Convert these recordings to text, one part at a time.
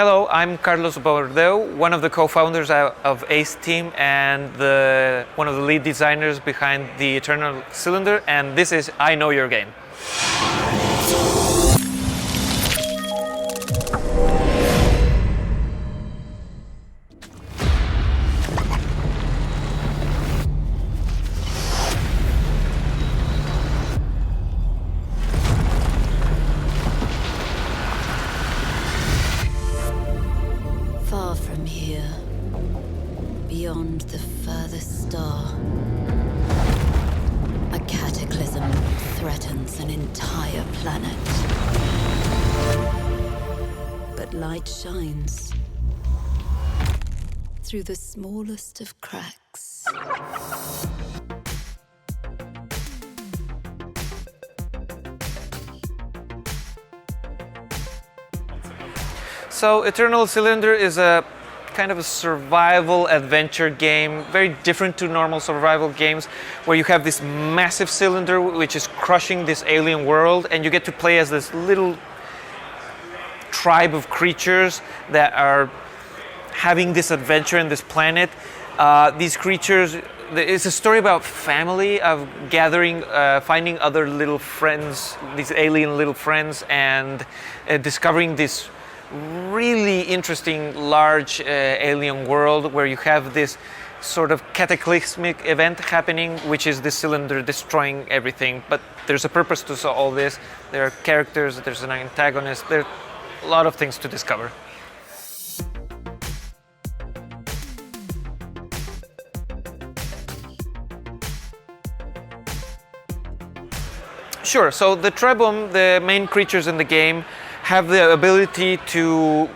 Hello, I'm Carlos Bordeaux, one of the co-founders of Ace Team and one of the lead designers behind the Eternal Cylinder, and this is I Know Your Game. Far from here, beyond the furthest star, a cataclysm threatens an entire planet. But light shines through the smallest of cracks. So Eternal Cylinder is a kind of a survival adventure game, very different to normal survival games, where you have this massive cylinder which is crushing this alien world, and you get to play as this little tribe of creatures that are having this adventure in this planet. These creatures, it's a story about family, of gathering, finding other little friends, these alien little friends, and discovering this really interesting large alien world where you have this sort of cataclysmic event happening, which is this cylinder destroying everything. But there's a purpose to all this. There are characters, there's an antagonist, there are a lot of things to discover. Sure, so the Trebom, the main creatures in the game, have the ability to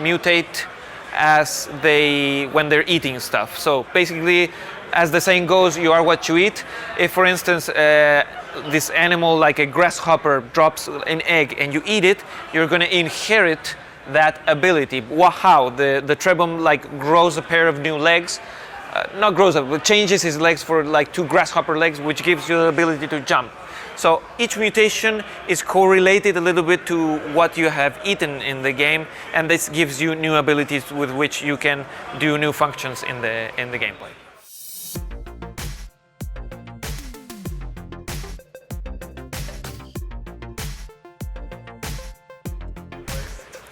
mutate when they're eating stuff. So basically, as the saying goes, you are what you eat. If, for instance, this animal like a grasshopper drops an egg and you eat it, you're going to inherit that ability. How? The Trebom grows a pair of new legs. Not grows up, but changes his legs for two grasshopper legs, which gives you the ability to jump. So each mutation is correlated a little bit to what you have eaten in the game, and this gives you new abilities with which you can do new functions in the gameplay.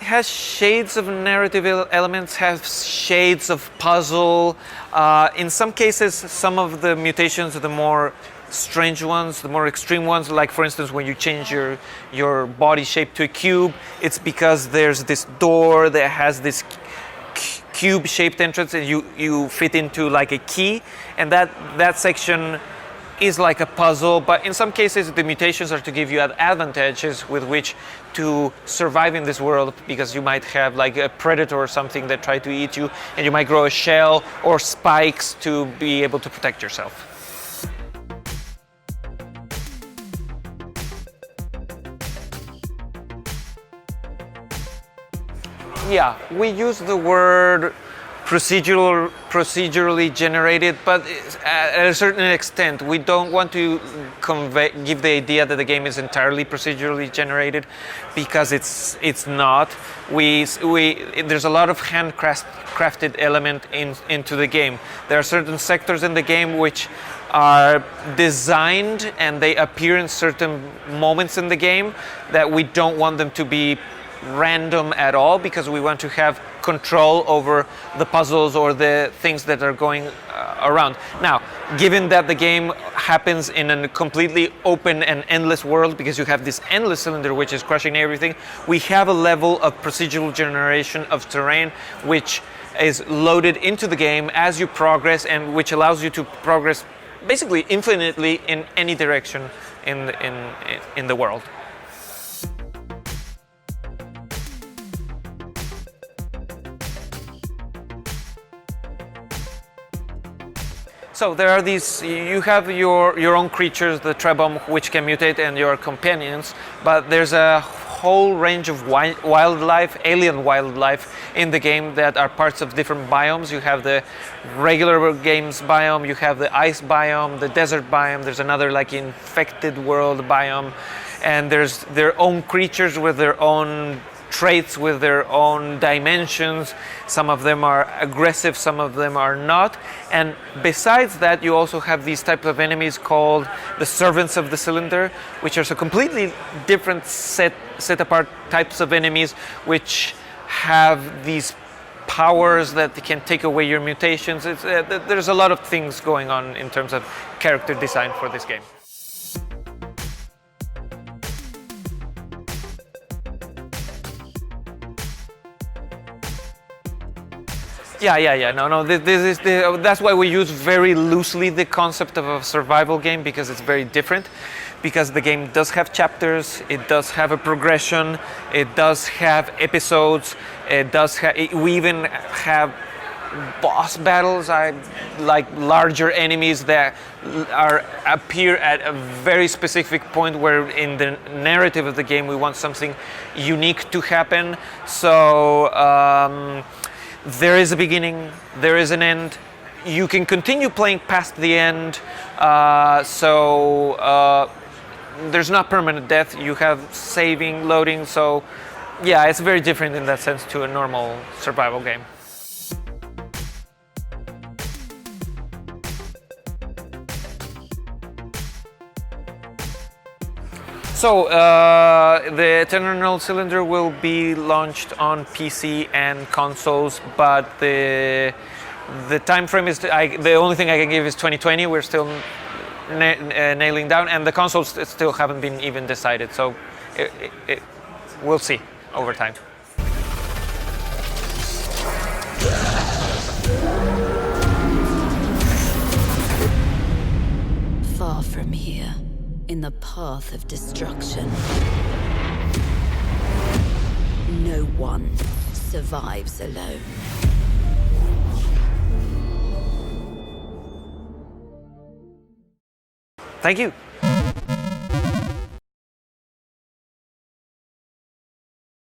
It has shades of narrative elements, has shades of puzzle. In some cases, some of the mutations are the more strange ones, the more extreme ones, like for instance when you change your body shape to a cube, it's because there's this door that has this cube shaped entrance and you fit into like a key, and that section is like a puzzle. But in some cases the mutations are to give you advantages with which to survive in this world, because you might have like a predator or something that try to eat you, and you might grow a shell or spikes to be able to protect yourself. Yeah, we use the word procedurally generated, but at a certain extent. We don't want to give the idea that the game is entirely procedurally generated, because it's not. There's a lot of handcrafted element into the game. There are certain sectors in the game which are designed and they appear in certain moments in the game that we don't want them to be random at all, because we want to have control over the puzzles or the things that are going around. Now, given that the game happens in a completely open and endless world, because you have this endless cylinder which is crushing everything, we have a level of procedural generation of terrain which is loaded into the game as you progress, and which allows you to progress basically infinitely in any direction in the world. So there are these, you have your own creatures, the Trebom, which can mutate, and your companions, but there's a whole range of wildlife, alien wildlife in the game that are parts of different biomes. You have the regular games biome, you have the ice biome, the desert biome, there's another like infected world biome, and there's their own creatures with their own traits with their own dimensions. Some of them are aggressive, some of them are not. And besides that, you also have these types of enemies called the servants of the cylinder, which are so completely different set apart types of enemies, which have these powers that can take away your mutations. There's a lot of things going on in terms of character design for this game. Yeah. No. That's why we use very loosely the concept of a survival game, because it's very different. Because the game does have chapters, it does have a progression, it does have episodes, we even have boss battles, like larger enemies that appear at a very specific point where in the narrative of the game we want something unique to happen. So there is a beginning, there is an end. You can continue playing past the end, there's not permanent death. You have saving, loading, so yeah, it's very different in that sense to a normal survival game. So the Eternal Cylinder will be launched on PC and consoles, but the time frame is the only thing I can give is 2020. We're still nailing down, and the consoles still haven't been even decided. So we'll see over time. Far from here, in the path of destruction, no one survives alone. Thank you.